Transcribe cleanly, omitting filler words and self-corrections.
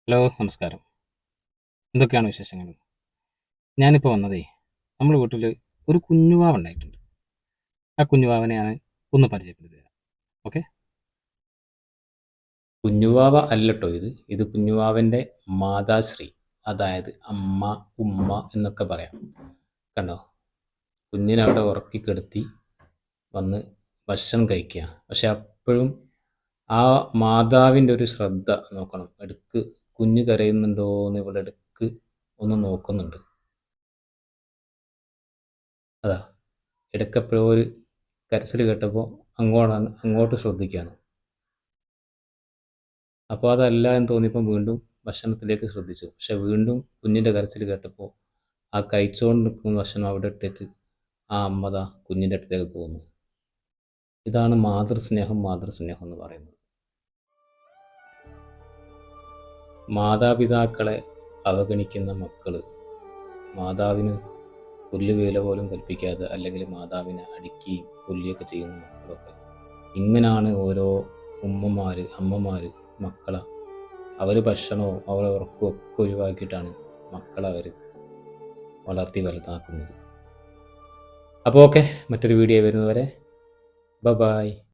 Hello, നമസ്കാരം. എന്തൊക്കെയാണ് വിശേഷങ്ങൾ? ഞാനിപ്പോൾ വന്നതേ, നമ്മുടെ വീട്ടിൽ ഒരു കുഞ്ഞുവാവ ഉണ്ടായിട്ടുണ്ട്. ആ കുഞ്ഞുവാവനെ ഞാൻ ഒന്ന് പരിചയപ്പെടുത്തി തരാം. ഓക്കെ? കുഞ്ഞുവാവ അല്ലട്ടോ ഇത് കുഞ്ഞുവാവൻ്റെ മാതാശ്രീ. അതായത് അമ്മ, ഉമ്മ എന്നൊക്കെ പറയാം. കണ്ടോ? കുഞ്ഞിനെ അവിടെ ഉറക്കിക്കിടത്തി വന്ന് ഭക്ഷണം കഴിക്കുക. പക്ഷെ അപ്പോഴും ആ മാതാവിൻ്റെ ഒരു ശ്രദ്ധ നോക്കണം. ഇടയ്ക്ക് കുഞ്ഞ് കരയുന്നുണ്ടോ എന്ന് ഇവിടെ ഇടയ്ക്ക് ഒന്ന് നോക്കുന്നുണ്ട്. അതാ ഇടയ്ക്കെപ്പോഴോ ഒരു കരച്ചിൽ കേട്ടപ്പോൾ അങ്ങോട്ട് ശ്രദ്ധിക്കുകയാണ്. അപ്പോൾ അതല്ല എന്ന് തോന്നിയപ്പോൾ വീണ്ടും ഭക്ഷണത്തിലേക്ക് ശ്രദ്ധിച്ചു. പക്ഷെ വീണ്ടും കുഞ്ഞിൻ്റെ കരച്ചിൽ കേട്ടപ്പോൾ ആ കഴിച്ചുകൊണ്ട് നിൽക്കുന്ന ഭക്ഷണം അവിടെ ഇട്ടിട്ട് ആ അമ്മ ദാ കുഞ്ഞിൻ്റെ അടുത്തേക്ക് പോകുന്നു. ഇതാണ് മാതൃസ്നേഹം എന്ന് പറയുന്നത്. മാതാപിതാക്കളെ അവഗണിക്കുന്ന മക്കൾ, മാതാവിന് പുല്ലുവേല പോലും കൽപ്പിക്കാതെ അല്ലെങ്കിൽ മാതാവിനെ അടിക്കുകയും കൊല്ലുകയൊക്കെ ചെയ്യുന്ന മക്കളൊക്കെ ഇങ്ങനെയാണ് ഓരോ അമ്മമാർ മക്കളെ അവർ ഭക്ഷണവും അവരെ ഉറക്കവും ഒക്കെ ഒഴിവാക്കിയിട്ടാണ് മക്കളെ അവർ വളർത്തി വലുതാക്കുന്നത്. അപ്പോൾ ഓക്കെ, മറ്റൊരു വീഡിയോ വരുന്നവരെ ബൈ.